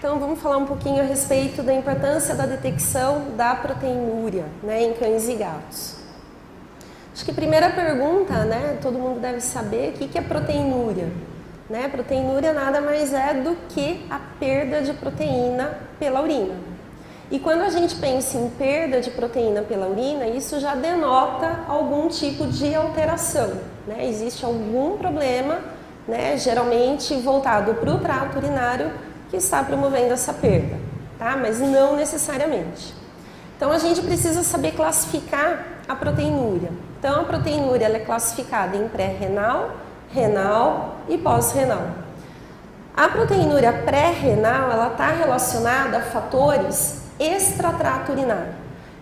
Então vamos falar um pouquinho a respeito da importância da detecção da proteinúria, né, em cães e gatos. Acho que a primeira pergunta, né, todo mundo deve saber, o que é proteinúria? Né? Proteinúria nada mais é do que a perda de proteína pela urina. E quando a gente pensa em perda de proteína pela urina, isso já denota algum tipo de alteração, né? Existe algum problema, né, geralmente voltado para o trato urinário, que está promovendo essa perda, tá? Mas não necessariamente. Então a gente precisa saber classificar a proteinúria. Então a proteinúria ela é classificada em pré-renal, renal e pós-renal. A proteinúria pré-renal ela está relacionada a fatores extratrato urinário.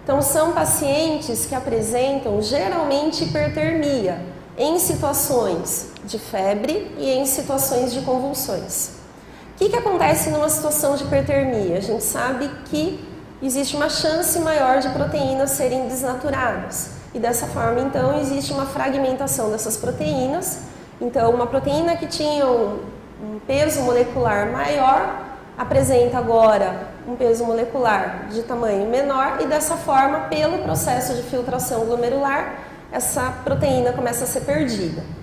Então são pacientes que apresentam geralmente hipertermia em situações de febre e em situações de convulsões. O que acontece numa situação de hipertermia? A gente sabe que existe uma chance maior de proteínas serem desnaturadas e dessa forma então existe uma fragmentação dessas proteínas. Então uma proteína que tinha um peso molecular maior apresenta agora um peso molecular de tamanho menor e dessa forma, pelo processo de filtração glomerular, essa proteína começa a ser perdida.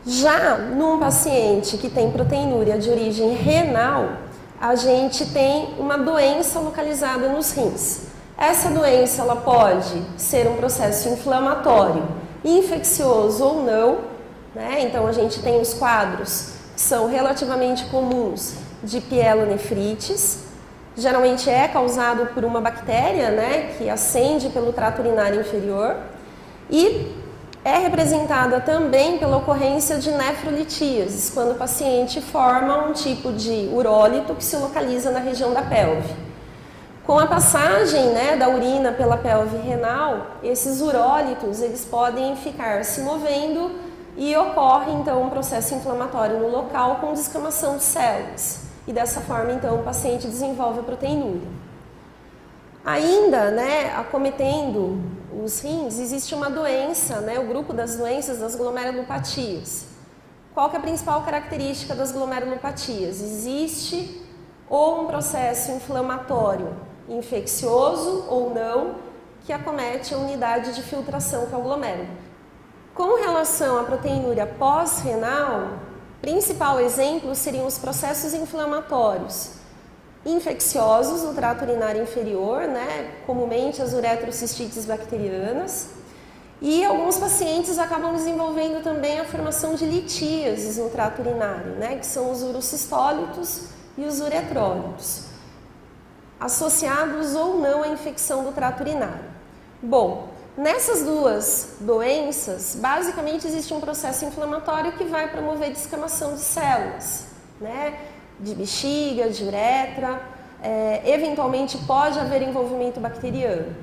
Já num paciente que tem proteinúria de origem renal, a gente tem uma doença localizada nos rins. Essa doença ela pode ser um processo inflamatório, infeccioso ou não, né? Então a gente tem os quadros que são relativamente comuns de pielonefrites, geralmente é causado por uma bactéria, né, que ascende pelo trato urinário inferior e é representada também pela ocorrência de nefrolitíases, quando o paciente forma um tipo de urólito que se localiza na região da pelve. Com a passagem, né, da urina pela pelve renal, esses urólitos eles podem ficar se movendo e ocorre então um processo inflamatório no local com descamação de células. E dessa forma, então, o paciente desenvolve a proteinúria. Ainda, né, acometendo os rins, existe uma doença, né, o grupo das doenças das glomerulopatias. Qual que é a principal característica das glomerulopatias? Existe ou um processo inflamatório infeccioso ou não que acomete a unidade de filtração que é o glomérulo. Com relação à proteinúria pós-renal, principal exemplo seriam os processos inflamatórios infecciosos no trato urinário inferior, né? Comumente as uretrocistites bacterianas, e alguns pacientes acabam desenvolvendo também a formação de litíases no trato urinário, né? Que são os urocistólitos e os uretrólitos, associados ou não à infecção do trato urinário. Bom, nessas duas doenças, basicamente existe um processo inflamatório que vai promover descamação de células, né? De bexiga, de uretra, eventualmente pode haver envolvimento bacteriano.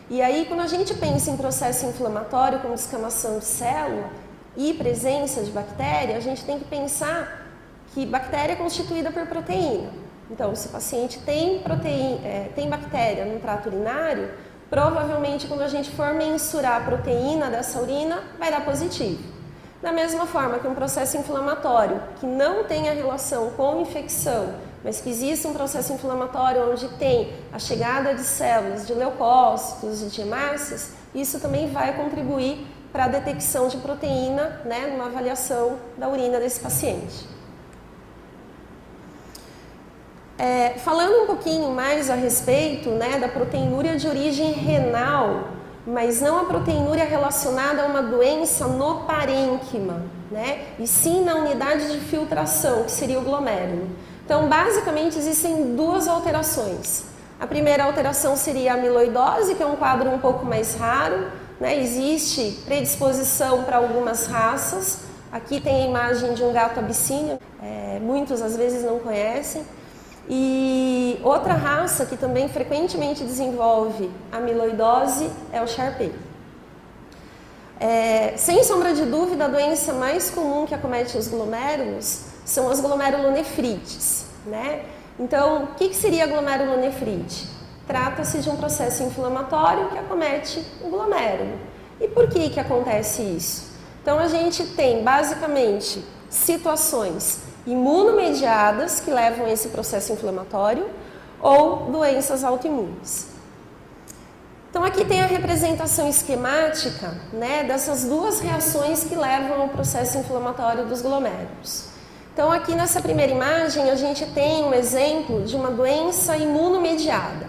E aí, quando a gente pensa em processo inflamatório com descamação de célula e presença de bactéria, a gente tem que pensar que bactéria é constituída por proteína. Então, se o paciente tem bactéria no trato urinário, provavelmente quando a gente for mensurar a proteína dessa urina, vai dar positivo. Da mesma forma que um processo inflamatório que não tem a relação com infecção, mas que existe um processo inflamatório onde tem a chegada de células de leucócitos e de hemácias, isso também vai contribuir para a detecção de proteína, né, numa avaliação da urina desse paciente. Falando um pouquinho mais a respeito, né, da proteinúria de origem renal, mas não a proteinúria relacionada a uma doença no parênquima, né, e sim na unidade de filtração, que seria o glomérulo. Então, basicamente, existem duas alterações. A primeira alteração seria a amiloidose, que é um quadro um pouco mais raro, né, existe predisposição para algumas raças. Aqui tem a imagem de um gato abissínio, muitos às vezes não conhecem. E outra raça que também frequentemente desenvolve amiloidose é o Shar-Pei. Sem sombra de dúvida, a doença mais comum que acomete os glomérulos são as glomerulonefrites, né? Então, o que seria a glomerulonefrite? Trata-se de um processo inflamatório que acomete o glomérulo. E por que acontece isso? Então, a gente tem basicamente situações imunomediadas que levam a esse processo inflamatório ou doenças autoimunes. Então aqui tem a representação esquemática, né, dessas duas reações que levam ao processo inflamatório dos glomérulos. Então aqui nessa primeira imagem a gente tem um exemplo de uma doença imunomediada.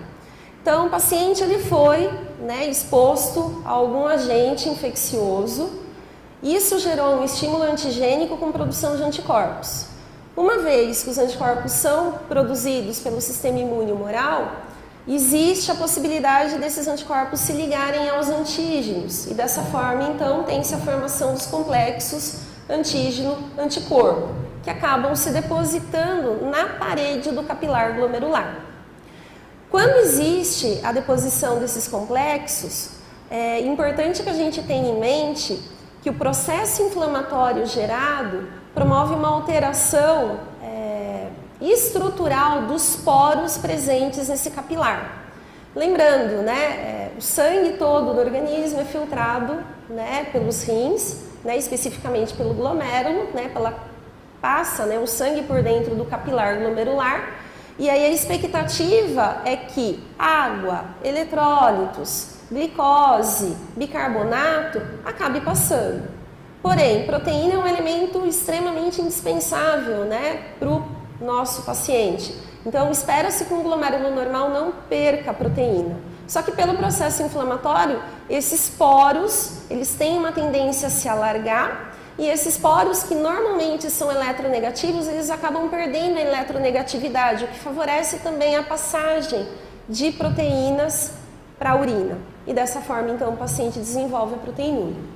Então o paciente ele foi, né, exposto a algum agente infeccioso. Isso gerou um estímulo antigênico com produção de anticorpos. Uma vez que os anticorpos são produzidos pelo sistema imune humoral, existe a possibilidade desses anticorpos se ligarem aos antígenos e dessa forma então tem-se a formação dos complexos antígeno-anticorpo, que acabam se depositando na parede do capilar glomerular. Quando existe a deposição desses complexos, é importante que a gente tenha em mente que o processo inflamatório gerado promove uma alteração estrutural dos poros presentes nesse capilar. Lembrando, né, o sangue todo do organismo é filtrado, né, pelos rins, né, especificamente pelo glomérulo, né, passa, né, o sangue por dentro do capilar glomerular, e aí a expectativa é que água, eletrólitos, glicose, bicarbonato acabe passando. Porém, proteína é um elemento extremamente indispensável, né, para o nosso paciente. Então, espera-se que um glomérulo normal não perca a proteína. Só que pelo processo inflamatório, esses poros, eles têm uma tendência a se alargar e esses poros que normalmente são eletronegativos, eles acabam perdendo a eletronegatividade, o que favorece também a passagem de proteínas para a urina. E dessa forma, então, o paciente desenvolve a proteinúria.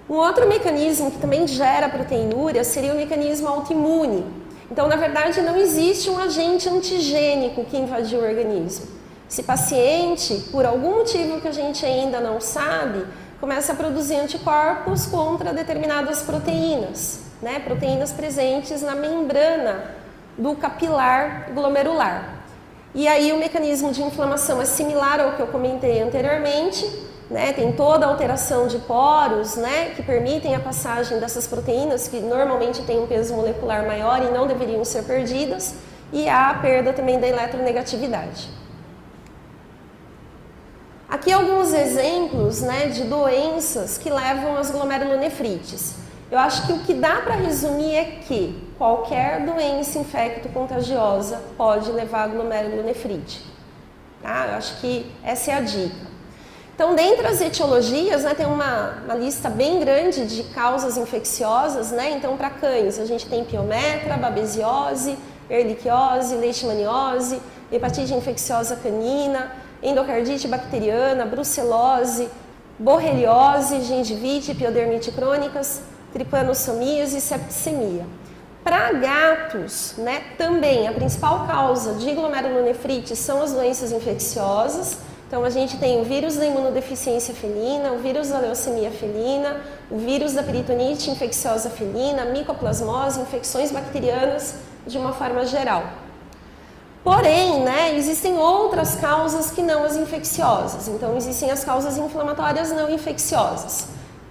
Um outro mecanismo que também gera proteinúria seria o mecanismo autoimune. Então, na verdade, não existe um agente antigênico que invadiu o organismo. Esse paciente, por algum motivo que a gente ainda não sabe, começa a produzir anticorpos contra determinadas proteínas, né? Proteínas presentes na membrana do capilar glomerular. E aí o mecanismo de inflamação é similar ao que eu comentei anteriormente, né? Tem toda a alteração de poros, né, que permitem a passagem dessas proteínas que normalmente têm um peso molecular maior e não deveriam ser perdidas, e há a perda também da eletronegatividade. Aqui alguns exemplos, né, de doenças que levam às glomerulonefrites. Eu acho que o que dá para resumir é que qualquer doença infecto-contagiosa pode levar à glomerulonefrite. Tá? Eu acho que essa é a dica. Então, dentre as etiologias, né, tem uma lista bem grande de causas infecciosas, né? Então, para cães, a gente tem piometra, babesiose, ehrlichiose, leishmaniose, hepatite infecciosa canina, endocardite bacteriana, brucelose, borreliose, gengivite, piodermite crônicas, trypanossomiase e septicemia. Para gatos, né, também a principal causa de glomerulonefrite são as doenças infecciosas. Então, a gente tem o vírus da imunodeficiência felina, o vírus da leucemia felina, o vírus da peritonite infecciosa felina, micoplasmose, infecções bacterianas de uma forma geral. Porém, né, existem outras causas que não as infecciosas. Então, existem as causas inflamatórias não infecciosas.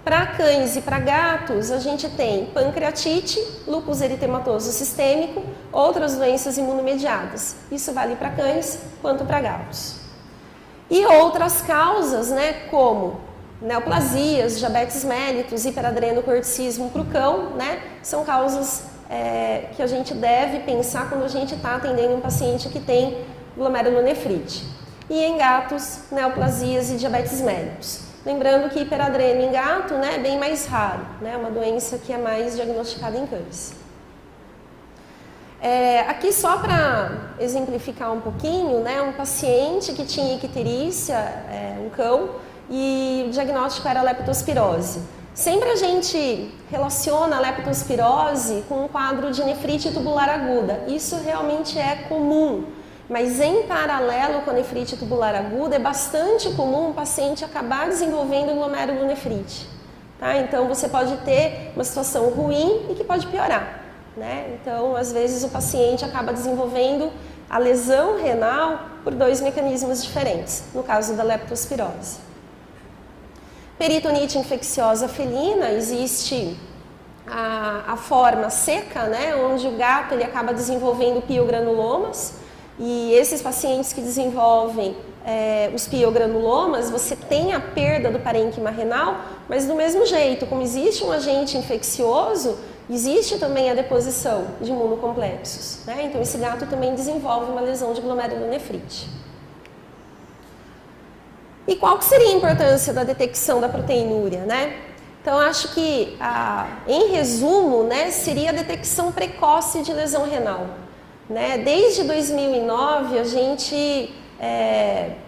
Para cães e para gatos, a gente tem pancreatite, lúpus eritematoso sistêmico, outras doenças imunomediadas. Isso vale para cães quanto para gatos. E outras causas, né, como neoplasias, diabetes mellitus, hiperadrenocorticismo para o cão, né, são causas que a gente deve pensar quando a gente está atendendo um paciente que tem glomerulonefrite. E em gatos, neoplasias e diabetes mellitus. Lembrando que hiperadreno em gato, né, é bem mais raro, né, uma doença que é mais diagnosticada em cães. Aqui só para exemplificar um pouquinho, né, um paciente que tinha icterícia, um cão, e o diagnóstico era leptospirose. Sempre a gente relaciona a leptospirose com um quadro de nefrite tubular aguda. Isso realmente é comum, mas em paralelo com a nefrite tubular aguda é bastante comum o paciente acabar desenvolvendo glomerulonefrite. Tá? Então você pode ter uma situação ruim e que pode piorar. Né? Então, às vezes, o paciente acaba desenvolvendo a lesão renal por dois mecanismos diferentes, no caso da leptospirose. Peritonite infecciosa felina, existe a forma seca, né, onde o gato ele acaba desenvolvendo piogranulomas, e esses pacientes que desenvolvem os piogranulomas, você tem a perda do parênquima renal, mas do mesmo jeito, como existe um agente infeccioso, existe também a deposição de imunocomplexos, né? Então esse gato também desenvolve uma lesão de glomerulonefrite. E qual que seria a importância da detecção da proteinúria, né? Então acho que, em resumo, né, seria a detecção precoce de lesão renal, né? Desde 2009 a gente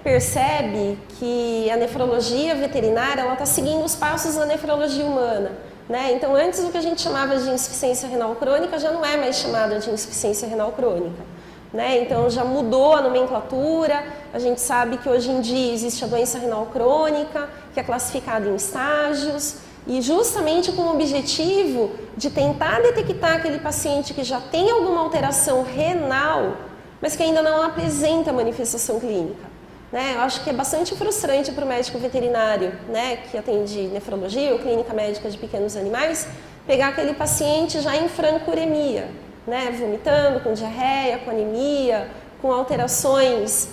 percebe que a nefrologia veterinária está seguindo os passos da nefrologia humana, né? Então antes o que a gente chamava de insuficiência renal crônica já não é mais chamada de insuficiência renal crônica, né? Então já mudou a nomenclatura, a gente sabe que hoje em dia existe a doença renal crônica, que é classificada em estágios, e justamente com o objetivo de tentar detectar aquele paciente que já tem alguma alteração renal, mas que ainda não apresenta manifestação clínica, né? Eu acho que é bastante frustrante para o médico veterinário, né, que atende nefrologia ou clínica médica de pequenos animais, pegar aquele paciente já em franco-uremia, né, vomitando, com diarreia, com anemia, com alterações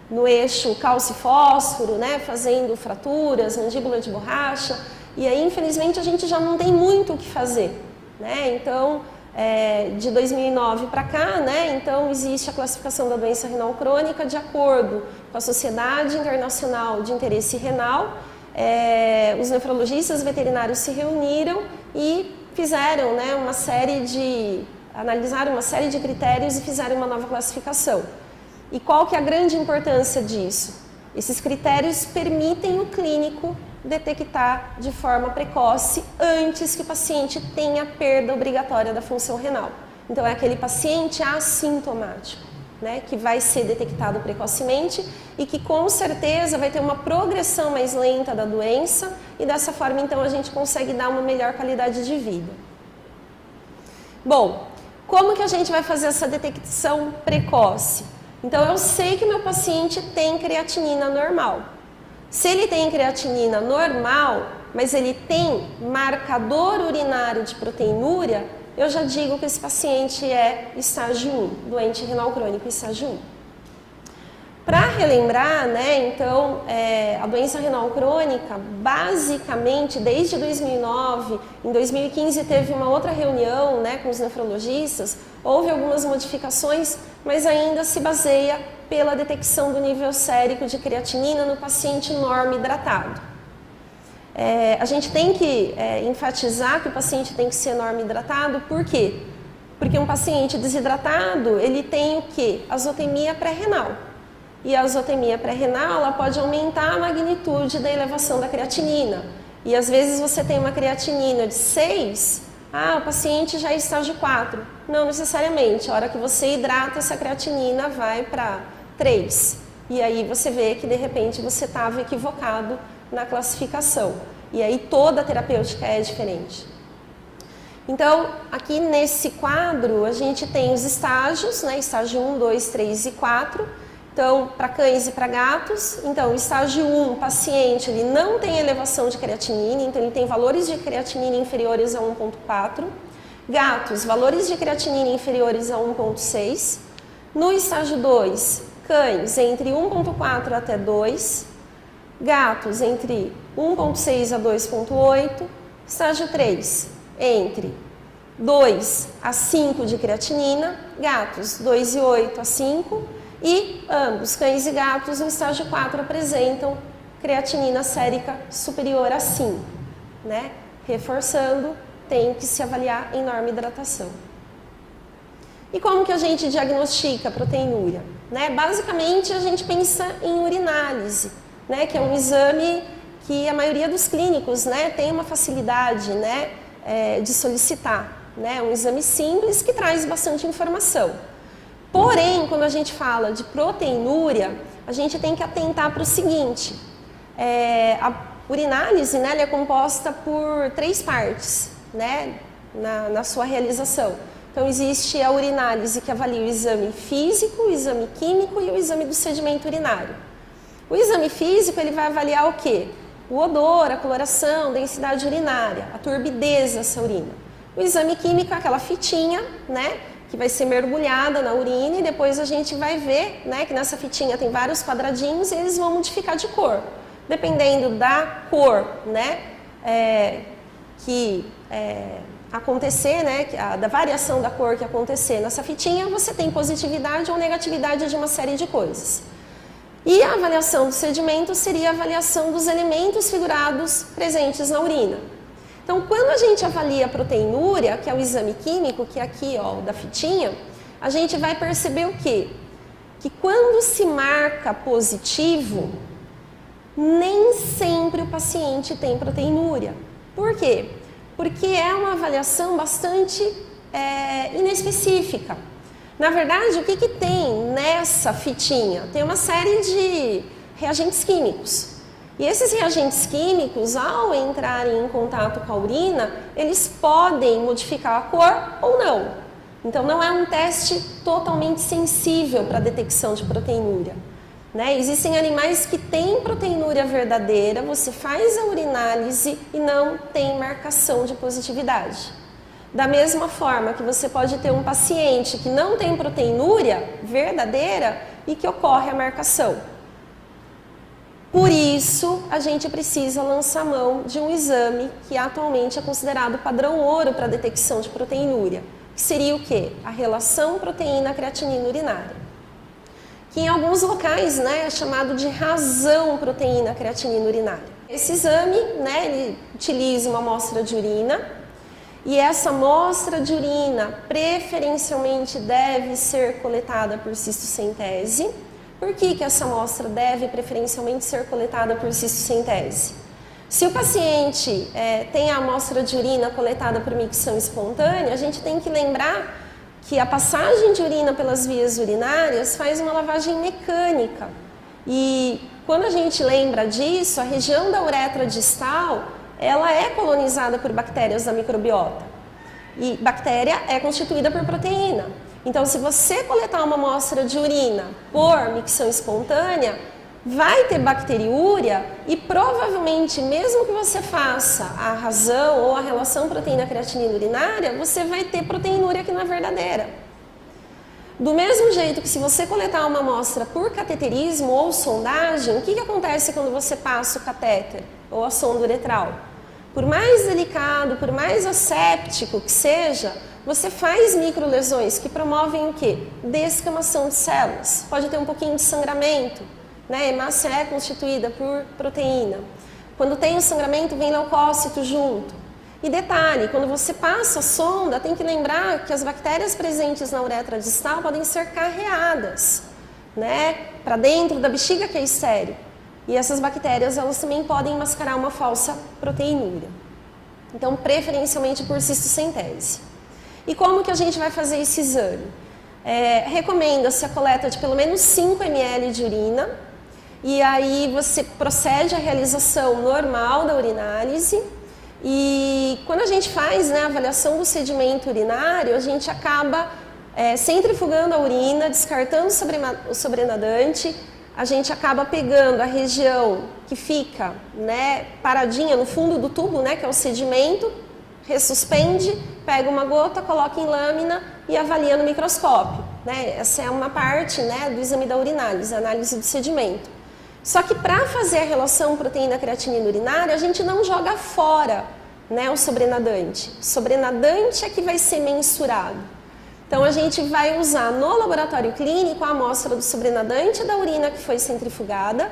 no eixo cálcio e fósforo, né, fazendo fraturas, mandíbula de borracha, e aí infelizmente a gente já não tem muito o que fazer, né? Então de 2009 para cá, né, então existe a classificação da doença renal crônica de acordo com a Sociedade Internacional de Interesse Renal. Os nefrologistas veterinários se reuniram e fizeram, né, analisaram uma série de critérios e fizeram uma nova classificação. E qual que é a grande importância disso? Esses critérios permitem o clínico detectar de forma precoce antes que o paciente tenha perda obrigatória da função renal. Então é aquele paciente assintomático, né, que vai ser detectado precocemente e que com certeza vai ter uma progressão mais lenta da doença, e dessa forma então a gente consegue dar uma melhor qualidade de vida. Bom, como que a gente vai fazer essa detecção precoce? Então eu sei que o meu paciente tem creatinina normal. Se ele tem creatinina normal, mas ele tem marcador urinário de proteinúria, eu já digo que esse paciente é estágio 1, doente renal crônico estágio 1. Para relembrar, né, então, a doença renal crônica, basicamente, desde 2009, em 2015 teve uma outra reunião, né, com os nefrologistas, houve algumas modificações, mas ainda se baseia pela detecção do nível sérico de creatinina no paciente normo-hidratado. A gente tem que enfatizar que o paciente tem que ser normo-hidratado, por quê? Porque um paciente desidratado, ele tem o quê? Azotemia pré-renal. E a azotemia pré-renal, ela pode aumentar a magnitude da elevação da creatinina. E às vezes você tem uma creatinina de 6, o paciente já é estágio 4. Não necessariamente, a hora que você hidrata, essa creatinina vai para 3. E aí você vê que de repente você estava equivocado na classificação. E aí toda a terapêutica é diferente. Então, aqui nesse quadro, a gente tem os estágios, né? Estágio 1, 2, 3 e 4. Então, para cães e para gatos, então, estágio 1, o paciente ele não tem elevação de creatinina, então ele tem valores de creatinina inferiores a 1,4. Gatos, valores de creatinina inferiores a 1,6. No estágio 2, cães entre 1,4 até 2. Gatos entre 1,6 a 2,8. Estágio 3, entre 2 a 5 de creatinina. Gatos, 2,8 a 5. E ambos, cães e gatos, no estágio 4 apresentam creatinina sérica superior a 5, né? Reforçando, tem que se avaliar em normo-hidratação. E como que a gente diagnostica a proteinúria? Né? Basicamente, a gente pensa em urinálise, né? Que é um exame que a maioria dos clínicos, né, tem uma facilidade, né, de solicitar, né? Um exame simples que traz bastante informação. Porém, quando a gente fala de proteinúria, a gente tem que atentar para o seguinte, a urinálise, né, ela é composta por 3 partes, né, na sua realização. Então, existe a urinálise que avalia o exame físico, o exame químico e o exame do sedimento urinário. O exame físico, ele vai avaliar o quê? o odor, a coloração, densidade urinária, a turbidez dessa urina. O exame químico é aquela fitinha, né, que vai ser mergulhada na urina e depois a gente vai ver, né, que nessa fitinha tem vários quadradinhos e eles vão modificar de cor. Dependendo da cor, né, acontecer, né, da variação da cor que acontecer nessa fitinha, você tem positividade ou negatividade de uma série de coisas. E a avaliação do sedimento seria a avaliação dos elementos figurados presentes na urina. Então, quando a gente avalia a proteinúria, que é o exame químico, que é aqui, ó, da fitinha, a gente vai perceber o quê? Que quando se marca positivo, nem sempre o paciente tem proteinúria. Por quê? Porque é uma avaliação bastante inespecífica. Na verdade, o que tem nessa fitinha? Tem uma série de reagentes químicos. E esses reagentes químicos, ao entrarem em contato com a urina, eles podem modificar a cor ou não. Então, não é um teste totalmente sensível para a detecção de proteinúria. Né? Existem animais que têm proteinúria verdadeira, você faz a urinálise e não tem marcação de positividade. Da mesma forma que você pode ter um paciente que não tem proteinúria verdadeira e que ocorre a marcação. Por isso, a gente precisa lançar mão de um exame que atualmente é considerado padrão ouro para a detecção de proteinúria, que seria o quê? A relação proteína-creatinina urinária. Que em alguns locais, né, é chamado de razão proteína-creatinina urinária. Esse exame, né, ele utiliza uma amostra de urina e essa amostra de urina preferencialmente deve ser coletada por cistocentese. Por que essa amostra deve preferencialmente ser coletada por cistocentese? Se o paciente tem a amostra de urina coletada por micção espontânea, a gente tem que lembrar que a passagem de urina pelas vias urinárias faz uma lavagem mecânica. E quando a gente lembra disso, a região da uretra distal, ela é colonizada por bactérias da microbiota. E bactéria é constituída por proteína. Então, se você coletar uma amostra de urina por micção espontânea, vai ter bacteriúria e provavelmente, mesmo que você faça a razão ou a relação proteína-creatinina urinária, você vai ter proteinúria que não é verdadeira. Do mesmo jeito que se você coletar uma amostra por cateterismo ou sondagem, o que acontece quando você passa o catéter ou a sonda uretral? Por mais delicado, por mais asséptico que seja, você faz microlesões que promovem o quê? Descamação de células. Pode ter um pouquinho de sangramento, né? A hemácia é constituída por proteína. Quando tem o sangramento, vem leucócito junto. E detalhe, quando você passa a sonda, tem que lembrar que as bactérias presentes na uretra distal podem ser carreadas, né, para dentro da bexiga, que é estéril. E essas bactérias, elas também podem mascarar uma falsa proteinúria. Então, preferencialmente por cistocentese. E como que a gente vai fazer esse exame? Recomenda-se a coleta de pelo menos 5 ml de urina. E aí você procede à realização normal da urinálise. E quando a gente faz, né, a avaliação do sedimento urinário, a gente acaba centrifugando a urina, descartando o sobrenadante. A gente acaba pegando a região que fica, né, paradinha no fundo do tubo, né, que é o sedimento, ressuspende, pega uma gota, coloca em lâmina e avalia no microscópio. Né? Essa é uma parte, né, do exame da urinálise, a análise do sedimento. Só que para fazer a relação proteína-creatinina urinária, a gente não joga fora, né, o sobrenadante. O sobrenadante é que vai ser mensurado. Então, a gente vai usar no laboratório clínico a amostra do sobrenadante da urina que foi centrifugada.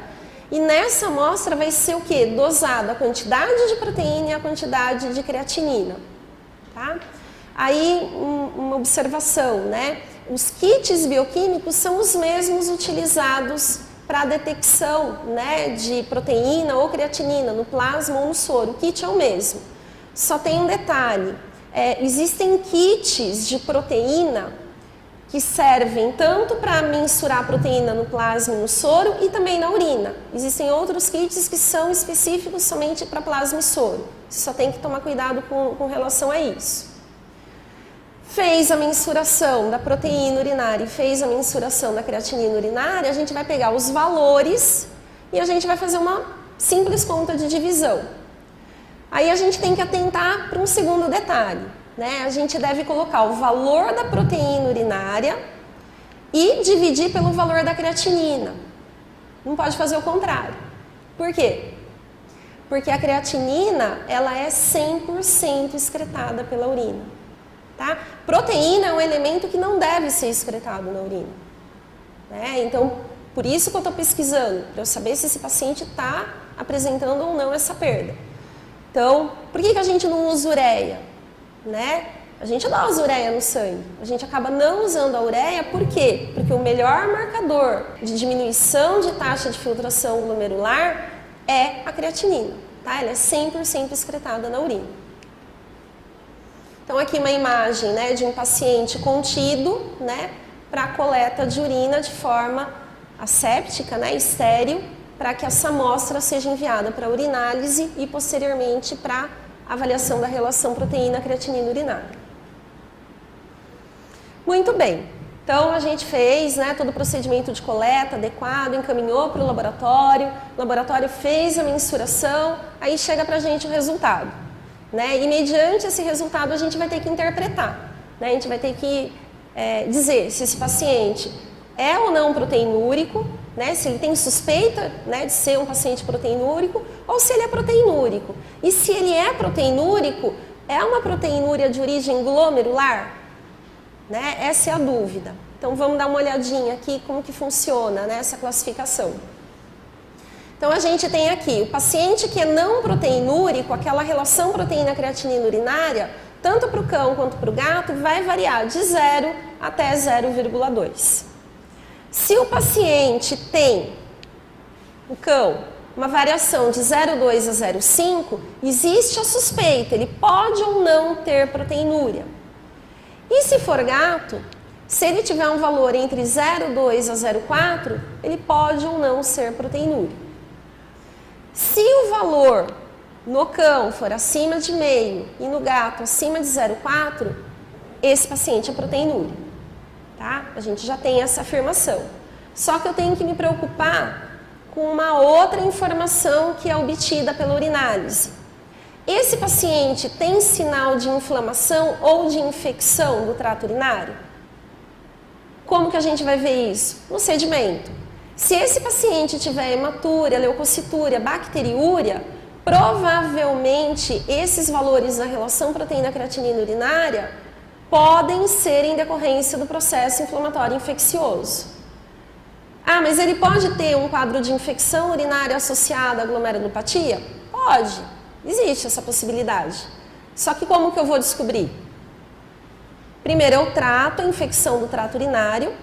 E nessa amostra vai ser o quê? Dosada a quantidade de proteína e a quantidade de creatinina. Tá? Aí, uma observação, né? Os kits bioquímicos são os mesmos utilizados para a detecção, né, de proteína ou creatinina no plasma ou no soro. O kit é o mesmo. Só tem um detalhe. Existem kits de proteína que servem tanto para mensurar a proteína no plasma e no soro e também na urina. Existem outros kits que são específicos somente para plasma e soro. Você só tem que tomar cuidado com relação a isso. Fez a mensuração da proteína urinária e fez a mensuração da creatinina urinária, a gente vai pegar os valores e a gente vai fazer uma simples conta de divisão. Aí a gente tem que atentar para um segundo detalhe, né? A gente deve colocar o valor da proteína urinária e dividir pelo valor da creatinina. Não pode fazer o contrário. Por quê? Porque a creatinina, ela é 100% excretada pela urina. Tá? Proteína é um elemento que não deve ser excretado na urina. Né? Então, por isso que eu estou pesquisando, para eu saber se esse paciente está apresentando ou não essa perda. Então, por que a gente não usa ureia? Né? A gente dose ureia no sangue. A gente acaba não usando a ureia, por quê? Porque o melhor marcador de diminuição de taxa de filtração glomerular é a creatinina. Tá? Ela é 100% excretada na urina. Então, aqui uma imagem, né, de um paciente contido, né, para a coleta de urina de forma asséptica, né, estéril, para que essa amostra seja enviada para a urinálise e posteriormente para a avaliação da relação proteína-creatinina urinária. Muito bem, então a gente fez, né, todo o procedimento de coleta adequado, encaminhou para o laboratório fez a mensuração, aí chega para a gente o resultado. Né? E mediante esse resultado a gente vai ter que interpretar, né? A gente vai ter que dizer se esse paciente é ou não proteinúrico, né? Se ele tem suspeita, né, de ser um paciente proteinúrico ou se ele é proteinúrico. E se ele é proteinúrico, é uma proteinúria de origem glomerular? Né? Essa é a dúvida. Então vamos dar uma olhadinha aqui como que funciona, né, essa classificação. Então, a gente tem aqui o paciente que é não proteinúrico, aquela relação proteína-creatinina urinária, tanto para o cão quanto para o gato, vai variar de 0 até 0,2. Se o paciente tem, o cão, uma variação de 0,2 a 0,5, existe a suspeita, ele pode ou não ter proteinúria. E se for gato, se ele tiver um valor entre 0,2 a 0,4, ele pode ou não ser proteinúrico. Se o valor no cão for acima de meio e no gato acima de 0,4, esse paciente é proteinúrico. Tá? A gente já tem essa afirmação. Só que eu tenho que me preocupar com uma outra informação que é obtida pela urinálise. Esse paciente tem sinal de inflamação ou de infecção do trato urinário? Como que a gente vai ver isso? No sedimento. Se esse paciente tiver hematúria, leucocitúria, bacteriúria, provavelmente esses valores na relação proteína-creatinina urinária podem ser em decorrência do processo inflamatório infeccioso. Ah, mas ele pode ter um quadro de infecção urinária associada à glomerulopatia? Pode, existe essa possibilidade. Só que como que eu vou descobrir? Primeiro eu trato a infecção do trato urinário,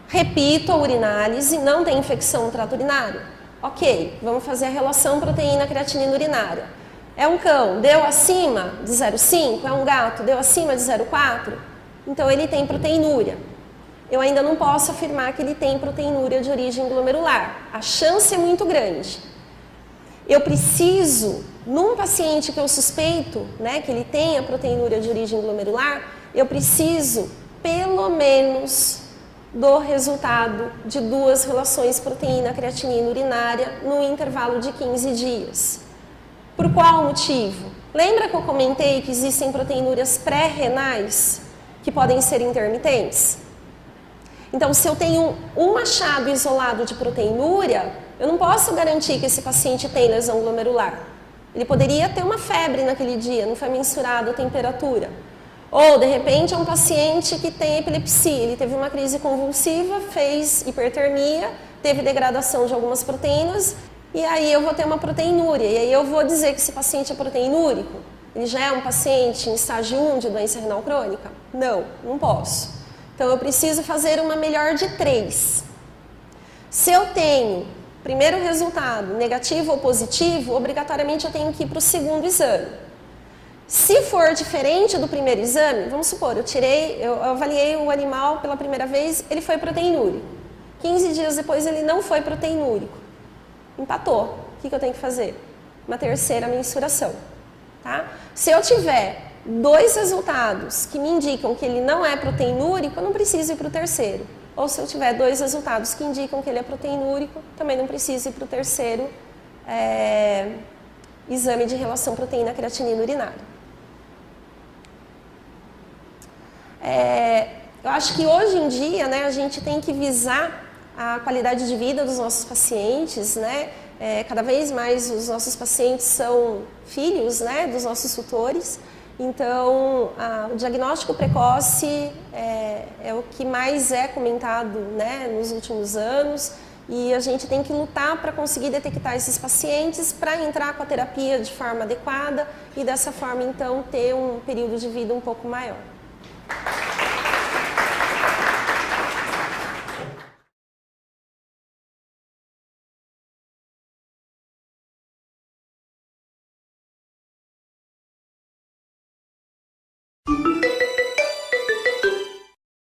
repito a urinálise, não tem infecção no trato urinário? Ok, vamos fazer a relação proteína-creatinina urinária. É um cão, deu acima de 0,5? É um gato, deu acima de 0,4? Então ele tem proteinúria. Eu ainda não posso afirmar que ele tem proteinúria de origem glomerular. A chance é muito grande. Eu preciso, num paciente que eu suspeito, né, que ele tenha proteinúria de origem glomerular, eu preciso, pelo menos, do resultado de 2 relações proteína-creatinina urinária no intervalo de 15 dias. Por qual motivo? Lembra que eu comentei que existem proteinúrias pré-renais que podem ser intermitentes? Então, se eu tenho um achado isolado de proteinúria, eu não posso garantir que esse paciente tem lesão glomerular. Ele poderia ter uma febre naquele dia, não foi mensurada a temperatura. Ou, de repente, é um paciente que tem epilepsia, ele teve uma crise convulsiva, fez hipertermia, teve degradação de algumas proteínas, e aí eu vou ter uma proteinúria. E aí eu vou dizer que esse paciente é proteinúrico? Ele já é um paciente em estágio 1 de doença renal crônica? Não, não posso. Então, eu preciso fazer uma melhor de 3. Se eu tenho, primeiro resultado, negativo ou positivo, obrigatoriamente eu tenho que ir para o segundo exame. Se for diferente do primeiro exame, vamos supor, eu avaliei o animal pela primeira vez, ele foi proteinúrico. 15 dias depois ele não foi proteinúrico. Empatou. O que eu tenho que fazer? Uma terceira mensuração. Tá? Se eu tiver 2 resultados que me indicam que ele não é proteinúrico, eu não preciso ir para o terceiro. ou se eu tiver 2 resultados que indicam que ele é proteinúrico, também não preciso ir para o terceiro exame de relação proteína-creatinina urinária. Eu acho que hoje em dia, né, a gente tem que visar a qualidade de vida dos nossos pacientes, né? Cada vez mais os nossos pacientes são filhos, né, dos nossos tutores. Então, o diagnóstico precoce é o que mais é comentado, né, nos últimos anos, e a gente tem que lutar para conseguir detectar esses pacientes para entrar com a terapia de forma adequada e dessa forma, então, ter um período de vida um pouco maior.